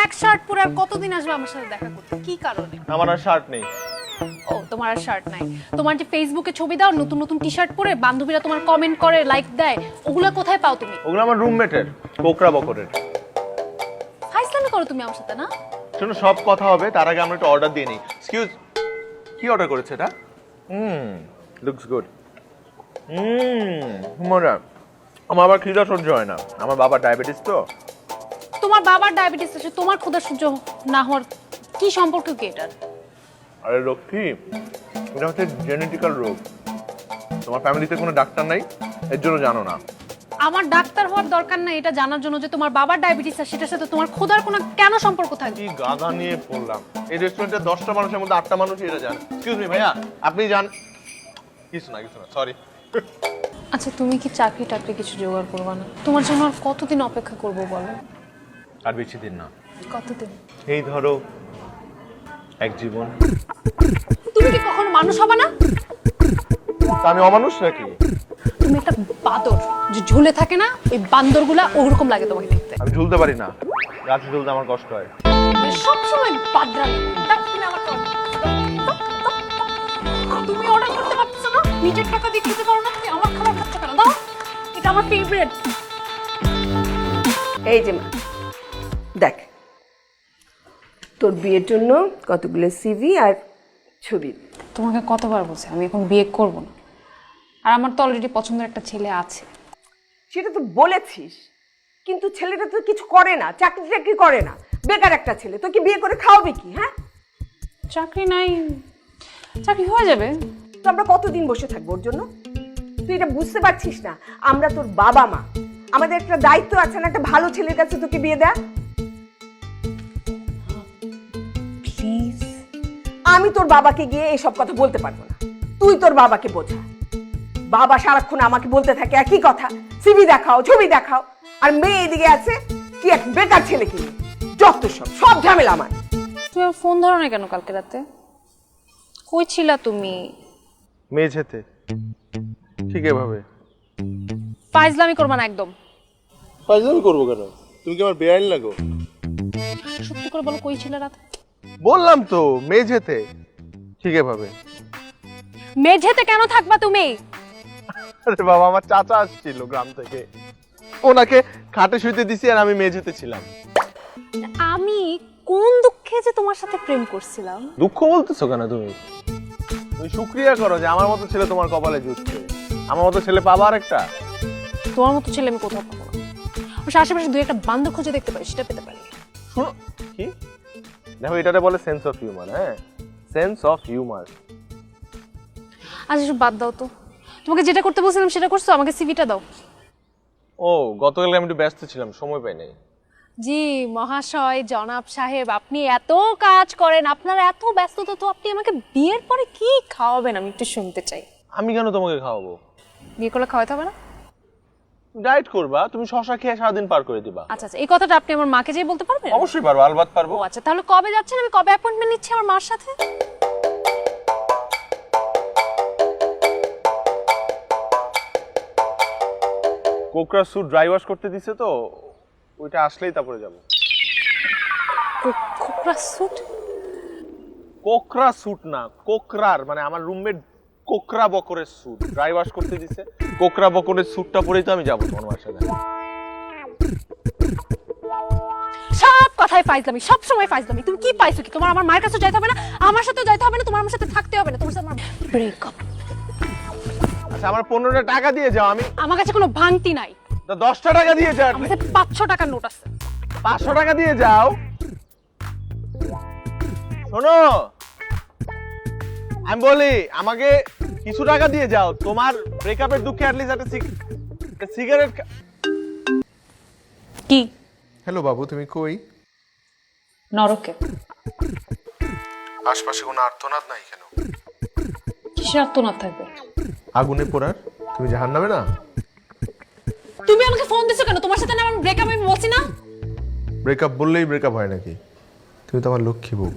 এক শার্ট পরে আর কতদিন আসবে আমার সাথে দেখা করতে? কি কারণে? আমার আর শার্ট নেই। ও, তোমার আর শার্ট নাই? তোমার যে ফেসবুকে ছবি দাও নতুন নতুন টি শার্ট পরে, বান্ধবীরা তোমার কমেন্ট করে, লাইক দেয়, ওগুলো কোথায় পাও তুমি? ওগুলো আমার রুমমেটের, কোকরা বকরের। ফাইজলামি করো তুমি আমার সাথে না? শোনো, সব কথা হবে, তার আগে আমরা একটা অর্ডার দিয়ে নিই। এক্সকিউজ, কি অর্ডার করেছে এটা? Looks good. মজা। আমার আবার খিদা সহ্য হয় না, আমার বাবার ডায়াবেটিস তো। তোমার বাবার ডায়াবেটিস আছে, তোমার ক্ষুধা সহ্য না হওয়ার কি সম্পর্ক কি এটার? আরে লক্ষ্মী, এটা হচ্ছে জেনেটিক্যাল রোগ। তোমার ফ্যামিলিতে কোনো ডাক্তার নাই, এর জন্য জানো না। আমার ডাক্তার হওয়ার দরকার নাই এটা জানার জন্য যে তোমার বাবার ডায়াবেটিস আছে সেটার সাথে তোমার ক্ষুধার কোনো কেন সম্পর্ক থাকবে? কি গাধা নিয়ে পড়লাম। এই রেস্টুরেন্টে 10টা মানুষের মধ্যে 8টা মানুষই এটা জানে। এক্সকিউজ মি ভাইয়া, আপনি জান? কিছু না, সরি। আচ্ছা, তুমি কি চাকরি টাকরি কিছু জোগাড় করবা না? তোমার জন্য আর কতদিন অপেক্ষা করবো বলো? আর বেশি দিন না। কতদিন? এই ধরো এক জীবন। তুমি কি কখনো মানুষ হবে না? তা আমি অমানুষ নাকি? তুমি একটা বাদর যে ঝুলে থাকে না, ওই বান্দরগুলা ওরকম লাগে তোমাকে দেখতে। আমি ঝুলতে পারি না, গাছে ঝুলতে আমার কষ্ট হয়। সবসময় বাদরামি। তুমি আমার তুমি অর্ডার করতে পারছো না? নিজের টাকা দিয়ে খেতে পারো না? তুমি আমার খাবার খাচ্ছ কেন? দাও, এটা আমার ফেভারিট। এই যে মা, দেখ তোর বিয়ের জন্য কতগুলো সিভি আর ছবি। তোমাকে কতবার বলছি আমি এখন বিয়ে করব না, আর আমার তো অলরেডি পছন্দের একটা ছেলে আছে। সেটা তো বলেছিস, কিন্তু ছেলেটা তো কিছু করে না, চাকরি টাকরি করে না, বেকার একটা ছেলে। তো কি বিয়ে করে খাওয়াবে কি? হ্যাঁ, চাকরি নাই, চাকরি হয়ে যাবে। তো আমরা কতদিন বসে থাকবো ওর জন্য? তুই এটা বুঝতে পারছিস না? আমরা তোর বাবা মা, আমাদের একটা দায়িত্ব আছে না, একটা ভালো ছেলের কাছে তোকে বিয়ে দেয়া। প্লিজ। আমি তোর বাবাকে গিয়ে এসব কথা বলতে পারবো না, তুই তোর বাবাকে বোঝা। বাবা সারাক্ষণ আমাকে বলতে থাকে একই কথা, সিভি দেখাও, ছবি দেখাও, আর মেয়ে এদিকে আছে কি এক বেকার ছেলে কিনে। যত সব ঝামেলা আমার। তুমি আমার ফোন ধরো না কেন কালকে রাতে? কই ছিলা তুমি? মেঝেতে। ঠিক এভাবে ফাইজলামি করবা না একদম। ফাইজলামি করবো কেন? তুমি কি আমার বেআইন লাগো? সত্যি করে বলো, কই ছিলা রাতে? বললাম তো, মেঝেতে। ঠিক এভাবে। মেঝেতে কেন থাকবা তুমি? আরে বাবা, আমার চাচা আসছিল গ্রাম থেকে, ওনাকে খাটে শুইতে দিছি আর আমি মেঝেতে ছিলাম। আমি কোন দুঃখে যে তোমার সাথে প্রেম করছিলাম। দুঃখ বলতেছো কেন তুমি? তুমি শুকরিয়া করো যে আমার মতো ছেলে তোমার কপালে জুটছে। আমার মতো ছেলে পাবা আর একটা? তোমার মতো ছেলে আমি কোথাও পাবো না। আমার আশেপাশে দুই একটা বান্দর খুঁজে দেখতে পারি, সেটা পেতে পারি। শুনো, কি দেখো, এটাতে বলে সেন্স অফ হিউমার। হ্যাঁ, সেন্স অফ হিউমার। আচ্ছা, এসব বাদ দাও তো। তোমাকে যেটা করতে বলছিলাম সেটা করছো, আমাকে সিভিটা দাও। ও, গতকাল আমি একটু ব্যস্ত ছিলাম, সময় পাই নাই। জি মহাশয়, জনাব সাহেব, আপনি এত কাজ করেন, আপনার এত ব্যস্ততা, তো আপনি আমাকে বিয়ের পরে কি খাওয়াবেন আমি একটু শুনতে চাই। আমি কেন তোমাকে খাওয়াবো? বিয়ে করলে খাওয়াতে হবে না? ডায়েট করবা, তুমি শশা খেয়ে সারাদিন পার করে দিবা। আচ্ছা আচ্ছা, এই কথাটা আপনি আমার মাকে যেয়ে বলতে পারবেন? অবশ্যই পারবো, আলবাত পারবো। ও আচ্ছা, তাহলে কবে যাচ্ছেন? আমি কবে অ্যাপয়েন্টমেন্ট নিচ্ছি আমার মার সাথে? কোকরা স্যুট ড্রাই ওয়াশ করতে দিছে তো, ওইটা আসলেই তারপরে যাব। কোকরা স্যুট? কোকরা স্যুট না, কোকরার মানে আমার রুমমেট কোকরা বকরের স্যুট ড্রাই ওয়াশ করতে দিছে। কোকরা বকরের স্যুটটা পরেই তো আমি যাবো তোমার বাসায়। সব কথাই ফাইজলামি, সব সময় ফাইজলামি। তুমি কি পাইছো কি? তোমার আমার মায়ের কাছে যাইতে হবে না, আমার সাথেও যাইতে হবে না, তোমার আমার সাথে থাকতে হবে না, তোমার সাথে আমার ব্রেকআপ। আচ্ছা, আমার 15টা টাকা দিয়ে যাও। আমি, আমার কাছে কোনো ভাঙতি নাই। তো 10টা টাকা দিয়ে যাও। আমার কাছে 500 টাকার নোট আছে। 500 টাকা দিয়ে যাও। শোনো, আমি বলি, আমাকে কিছু টাকা দিয়ে যাও। তোমার ব্রেকআপের দুঃখে অ্যাটলিস্ট একটা সিগারেট। কি? হ্যালো বাবু, তুমি কই? নরকে। আশপাশে কোনো আর্তনাদ নাই কেন? কিসের আত্মনাদ থাকবে? আগুনে পোড়ার। তুমি জাহান্নামে না? তুমি আমাকে ফোন দিছো কেন? তোমার সাথে না আমার ব্রেকআপ, আমি বলছি না? ব্রেকআপ বললেই ব্রেকআপ হয় নাকি? তুমি তো আমার লক্ষ্মী বউ।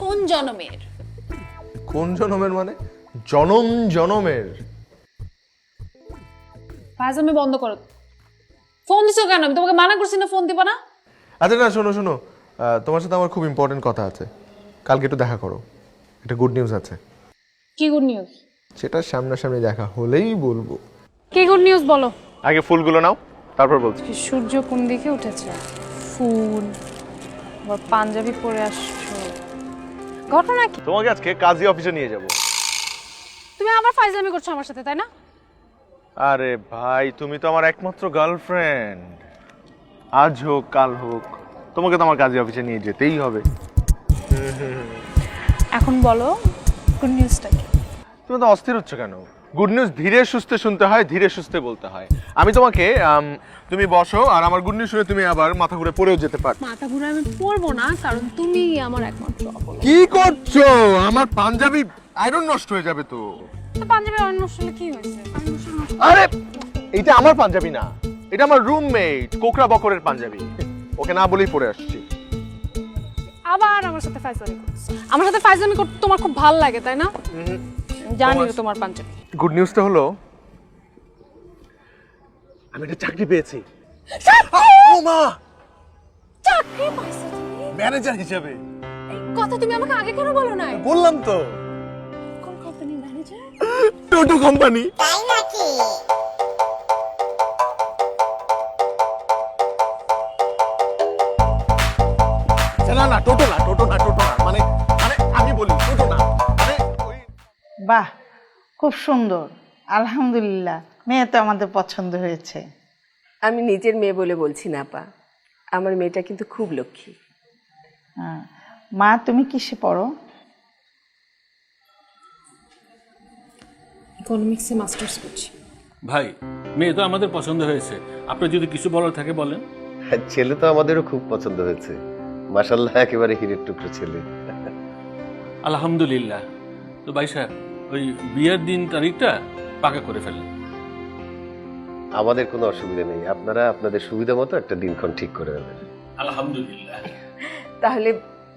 কোন জনমের? কোন জনমের মানে? জনম জনমের। ফাইজলামি বন্ধ করো। ফোন দিছো কেন? আমি তোমাকে মানা করছি না ফোন দিবা না। আচ্ছা না, শোনো শোনো, তোমার সাথে আমার খুব ইম্পর্টেন্ট কথা আছে, কালকে একটু দেখা করো, একটা গুড নিউজ আছে। কি গুড নিউজ? সেটা সামনাসামনি দেখা হলেই বলবো। কি গুড নিউজ বলো? আগে ফুলগুলো নাও, তারপর বলছি। সূর্য কোন দিকে উঠেছে? ফুল, আবার পাঞ্জাবি পরে আসছো, ঘটনা কি? তোমাকে আজকে কাজী অফিসে নিয়ে যাব। তুমি আবার ফাইজলামি করছো আমার সাথে, তাই না? আরে ভাই, তুমি তো আমার একমাত্র গার্লফ্রেন্ড, আজ হোক কাল হোক তোমাকে তো আমার কাজী অফিসে নিয়ে যেতেই হবে। এখন বলো গুড নিউজটা কি? তুমি তো অস্থির হচ্ছ কেন? গুড নিউজ ধীরে সুস্থে শুনতে হয়, ধীরে সুস্থে বলতে হয়। আমি তোমাকে তুমি বসো, আর আমার গুড নিউজ শুনে তুমি আবার মাথা ঘুরে পড়েও যেতে পারো। মাথা ঘুরে আমি পড়বো না, কারণ তুমি আমার একমাত্র অবলম্বন। কি করছো? আমার পাঞ্জাবি আয়রন নষ্ট হয়ে যাবে তো। পাঞ্জাবি অন্য আসলে কি হয়েছে? আরে এটা আমার পাঞ্জাবি না, এটা আমার রুমমেট কোকরা বকরের পাঞ্জাবি, ওকে না বলেই পরে আসছি। আবার আমার সাথে ফাইজলামি করছো। আমার সাথে ফাইজলামি করতে তোমার খুব ভালো লাগে, তাই না? জানি তো তোমার পাঞ্জাবি। গুড নিউজটা হলো আমি একটা চাকরি পেয়েছি। ও মা, চাকরি পাইছো তুমি? ম্যানেজার হিসেবে। এই কথা তুমি আমাকে আগে কেন বলো নাই? বললাম তো, কোন কোম্পানির ম্যানেজার? টোটো কোম্পানি। তাই নাকি? না না, টোটো না, টোটো না, টোটো না, মানে মানে আমি বলি টোটো না, মানে ওই। বাহ, খুব সুন্দর, আলহামদুলিল্লাহ। মেয়ে তো আমাদের পছন্দ হয়েছে। আমি নিজের মেয়ে বলে বলছি না আপা, আমার মেয়েটা কিন্তু খুব লক্ষ্মী। হ্যাঁ। মা, তুমি কিসে পড়ো? ইকোনমিক্সে মাস্টার্স করছি। ভাই, মেয়ে তো আমাদের পছন্দ হয়েছে, আপনার যদি কিছু বলার থাকে বলেন। ছেলে তো আমাদেরও খুব পছন্দ হয়েছে, মাশাআল্লাহ, একেবারে হীরের টুকরো ছেলে। আলহামদুলিল্লাহ। তো ভাই সাহেব, ওই বিয়ের দিন তারিখটা পাকা করে ফেলেন। আমাদের কোনো অসুবিধা নেই, আপনারা আপনাদের সুবিধা মতো একটা দিনক্ষণ ঠিক করে নেবেন। আলহামদুলিল্লাহ। তাহলে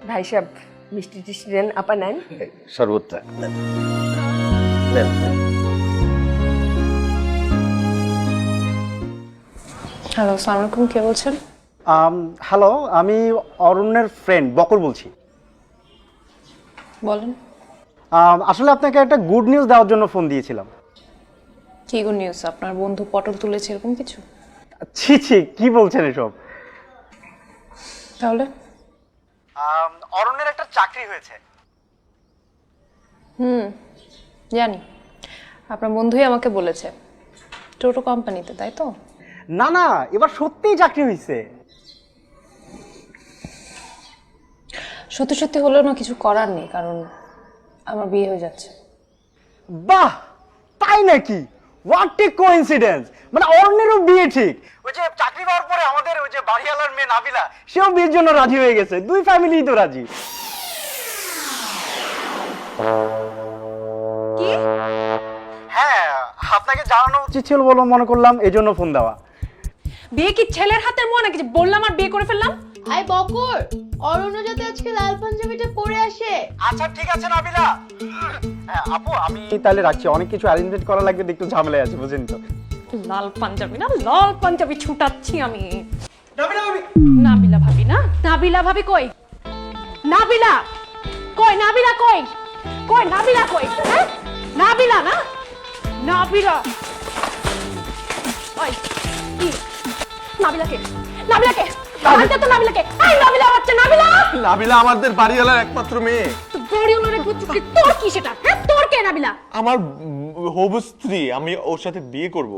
ভাই সাহেব মিষ্টি টিষ্টি নেন, আপা নেন। শরবতটা নেন। নেন। হ্যালো, আসসালামু আলাইকুম, কে বলছেন? হ্যালো, আমি অরণ্যের ফ্রেন্ড বকর বলছি। বলেন। আসলে আপনাকে একটা গুড নিউজ দেওয়ার জন্য ফোন দিয়েছিলাম। কি গুড নিউজ? আপনার বন্ধু পটল তুলেছে এরকম কিছু? ছি ছি, কি বলছেন এসব? তাহলে অরণ্যের একটা চাকরি হয়েছে। জানি, আপনার বন্ধুই আমাকে বলেছে, টোটো কোম্পানিতে, তাই তো? না না, এবার সত্যিই চাকরি হয়েছে। সত্যি সত্যি হলেও না কিছু করার নেই, কারণ আমার বিয়ে হয়ে যাচ্ছে। বাহ, তাই নাকি? What a coincidence! মানে অরণ্যেরও বিয়ে ঠিক। ওই যে চাকরি পাওয়ার পরে আমাদের ওই যে বাড়িওয়ালার মেয়ে নাবিলা, সেও বিয়ের জন্য রাজি হয়ে গেছে। দুই ফ্যামিলিই তো রাজি। কি? হ্যাঁ, আপনাকে জানানো উচিত ছিল বলে মনে করলাম, এই জন্য ফোন দেওয়া। বিয়ে কি ছেলের হাতের মোয়া নাকি যে বললাম আর বিয়ে করে ফেললাম? আই বকর, অরণ্য যাতে আজকে লাল পাঞ্জাবিটা পরে আসে। আচ্ছা ঠিক আছে নাবিলা। হ্যাঁ আপু, আমি তাহলে রাখছি, অনেক কিছু অ্যারেঞ্জমেন্ট করা লাগবে, একটু ঝামেলায় আছে, বুঝেন তো। লাল পাঞ্জাবি না, লাল পাঞ্জাবি ছুটাচ্ছি আমি। নাবিলা ভাবি, নাবিলা ভাবি না? নাবিলা ভাবি কই? নাবিলা কই? নাবিলা কই? কই নাবিলা কই? হ্যাঁ, নাবিলা না? নাবিলা ওই কি? নাবিলাকে, নাবিলাকে আনতে তো, নাবিলাকে। এই নাবিলা বাচ্চা, নাবিলা! নাবিলা আমাদের বাড়িওয়ালার একমাত্র মেয়ে। তো বড়ি ওনারে গুচ্ছুকি, তোর কি সেটা? হ্যাঁ, তোর কে নাবিলা? আমার হবু স্ত্রী, আমি ওর সাথে বিয়ে করব।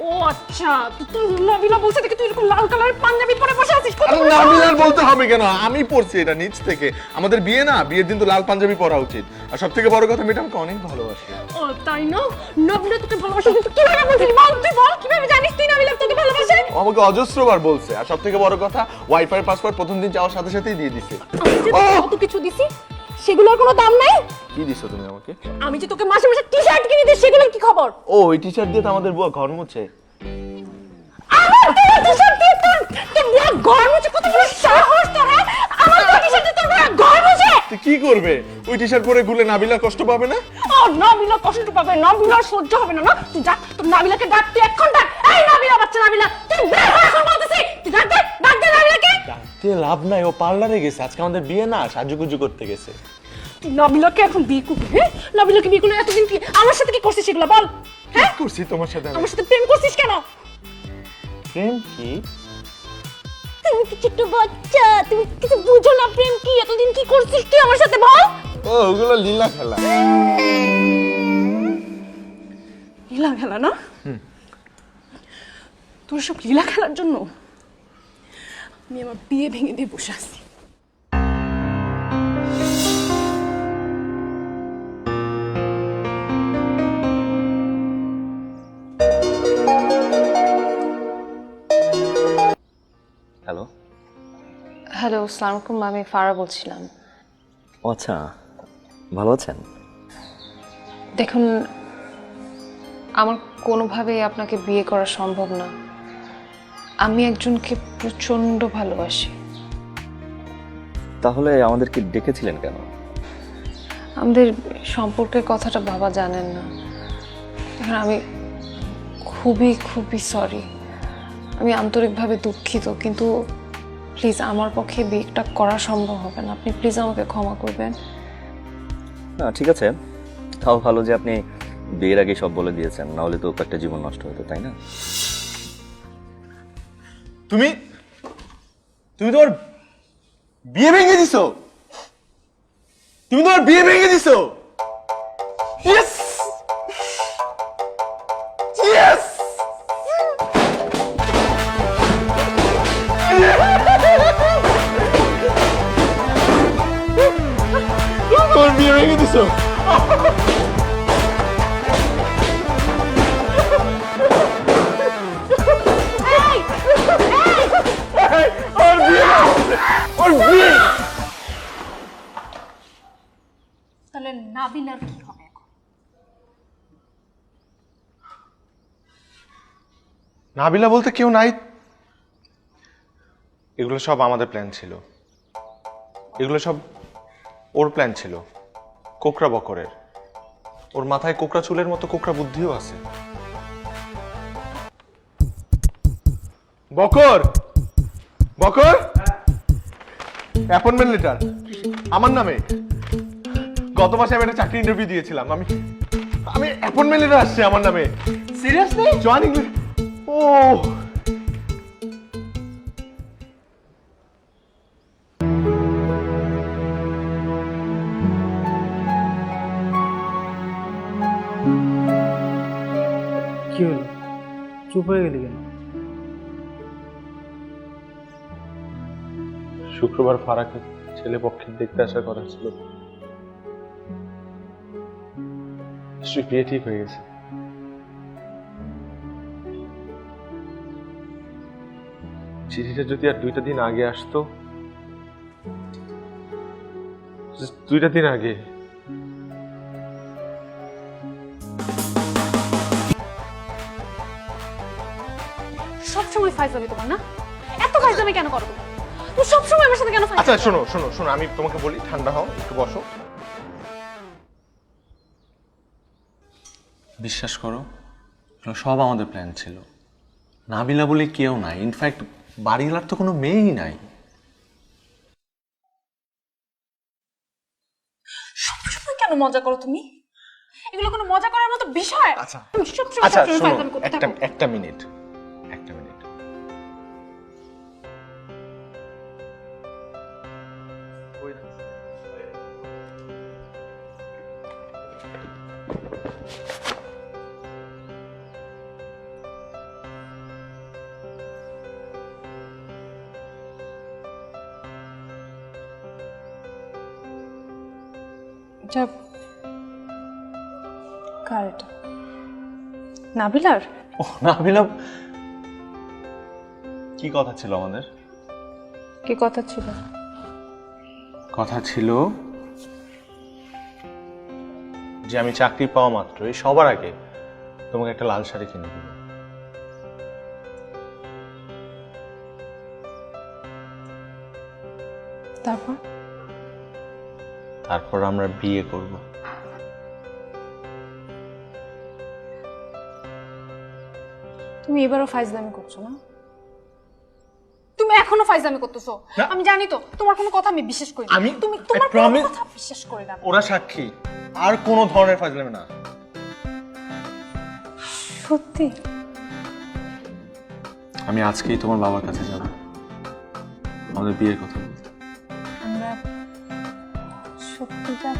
ও আচ্ছা, তো তুই নাবিলা বলছিস দেখি তুই এরকম লাল কালারের পাঞ্জাবি পরে বসে আছিস। আরে নাবিলার বলতে হবে কেন? আমি পড়ছি এটা নিচ থেকে। আমাদের বিয়ে না, বিয়ের দিন তো লাল পাঞ্জাবি পরা উচিত। আর সব থেকে বড় কথা, মেয়েটা আমাকে অনেক ভালোবাসে। ও তাই না? নাবিলা তোকে ভালোবাসে, তুই কিভাবে বলছিস? বল, তুই বল, কিভাবে জানিস তুই নাবিলা তোকে ভালোবাসে? ও আমাকে অজস্রবার বলছে। আর সব থেকে বড় কথা, ওয়াইফাই পাসওয়ার্ড প্রথম দিন যাওয়ার সাথে সাথেই দিয়ে দিছে। আমি যে তোকে কত কিছু দিছি, সেগুলোর কোনো দাম নাই? কি দিছো তুমি আমাকে? আমি যে তোকে মাসে মাসে টি-শার্ট কিনে দিই, সেগুলোর কি খবর? ও, ওই টি-শার্ট দিয়ে তো আমাদের বুয়া ঘর মুছে। আমার তোর টি-শার্ট দিয়ে তোর বুয়া ঘর মুছে? কত বড় সাহস তোর! হ্যাঁ? আমার টি-শার্ট দিয়ে তোর বুয়া ঘর মুছে? তো কি করবে? ওই টি-শার্ট পরে ঘুরে নাবিলা কষ্ট পাবে না? ও নাবিলা কষ্ট পাবে, নাবিলা সহ্য হবে না। না, তুই যা, তোর নাবিলাকে ডাক, তুই এখন ডাক। এই নাবিলা বাচ্চা, নাবিলা তুই বের হয়ে এখন বলতেছি, তুই ডাক দে, ডাক দে নাবিলাকে। তুই লাভ নাই, ও পার্লারে গেছে, আজকে আমাদের বিয়ে না, সাজুগুজু করতে গেছে। তুই নাবিলাকে এখন বিয়ে করবি? হ্যাঁ, নাবিলাকে বিয়ে করলে এতদিন কি আমার সাথে কি করছিস সেগুলো বল? হ্যাঁ, করছি তোমার সাথে আমি। আমার সাথে প্রেম করছিস কেন? প্রেম কি? তুমি কি ছোট বাচ্চা, তুমি কিছু বুঝো না প্রেম কি? এতদিন কি করছিস তুই আমার সাথে বল? ও ওগুলো লীলা খেলা। লীলা খেলা না? তোর সব লীলা খেলার জন্য আমি আমার বিয়ে ভেঙে দিয়ে বসে আছি। হ্যালো। হ্যালো, আসসালামু আলাইকুম, আমি ফারা বলছিলাম। ও আচ্ছা, ভালো আছেন? দেখুন, আমার কোনোভাবেই আপনাকে বিয়ে করা সম্ভব না। আমি একজনকে প্রচণ্ড ভালোবাসি। তাহলে আমাদেরকে ডেকেছিলেন কেন? আমাদের সম্পর্কের কথাটা বাবা জানেন না। এখন আমি খুবই খুবই সরি, আমি আন্তরিকভাবে দুঃখিত, কিন্তু প্লিজ আমার পক্ষে বিয়েটা করা সম্ভব হবে না। আপনি প্লিজ আমাকে ক্ষমা করবেন। না ঠিক আছে, তাও ভালো যে আপনি বিয়ের আগে সব বলে দিয়েছেন, না হলে তো একটা জীবন নষ্ট হতো, তাই না? তুমি তোমার বিয়ে ভেঙে দিছো, তুমি তোমার বিয়ে ভেঙে দিছো। ইয়েস ইয়েস, তোমার বিয়ে ভেঙে দিছো। তাহলে নাবিলার কি হবে এখন? নাবিলা বলতে কেউ নাই, এগুলো সব আমাদের প্ল্যান ছিল, এগুলো সব ওর প্ল্যান ছিল, কোকড়া বকরের। ওর মাথায় কোকড়া চুলের মতো কোকড়া বুদ্ধিও আছে। বকর বকর, অ্যাপয়েন্টমেন্ট লেটার আমার নামে। গত মাসে আমি একটা চাকরি ইন্টারভিউ দিয়েছিলাম, আমি অ্যাপয়েন্টমেন্ট লেটার আসছে আমার নামে। সিরিয়াসলি? জয়েনিং। ও কি হলো, চুপ হয়ে গেলি কেন? শুক্রবার ফারাকে ছেলে পক্ষের দেখতে আসার কথা ছিল, বিয়ে ঠিক হয়ে গেছে। চিঠিটা যদি আর 2টা দিন আগে আসতো, 2টা দিন আগে। সবসময় ফাইজলামি তোমার না? এত ফাইজলামি কেন করো তুমি? তুমি সবসময় আমার সাথে কেন ফাইজলামি আচ্ছা করো? শোনো শোনো শোনো, আমি তোমাকে বলি, ঠান্ডা হও, একটু বসো। বিশ্বাস করো, এগুলো সব আমাদের প্ল্যান ছিল। নাবিলা বলে কেউ নাই, ইনফ্যাক্ট বাড়িওয়ালার তো কোনো মেয়েই নাই। সবসময় কেন মজা করো তুমি? এগুলো কোনো মজা করার মতো বিষয়? আচ্ছা তুমি সবসময় আচ্ছা সবসময় শোনো, ফাইজলামি করতে থাকো। একটা মিনিট, একটা মিনিট। এটা কার? এটা নাবিলার? ও নাবিলা, কি কথা ছিল আমাদের? কি কথা ছিল? কথা ছিল যে আমি চাকরি পাওয়া মাত্রই সবার আগে তোমাকে একটা লাল শাড়ি কিনে দেবো। তারপর? তারপর আমরা বিয়ে করব। তুমি এবারও ফাইজলামি করছো না? তুমি এখন এখনো ফাইজলামি করতেছো। না। আমি জানি তো তোমার কোনো কথা আমি বিশ্বাস করি না। আমি- তুমি তোমার I কোনো promise- কথা বিশ্বাস করি না। ওরা সাক্ষী, আর কোনো ধরনের ফাজলামি না। সত্যি? আমি আজকেই তোমার বাবার কাছে যাব আমাদের বিয়ের কথা বলতে। আমরা সত্যি যাব?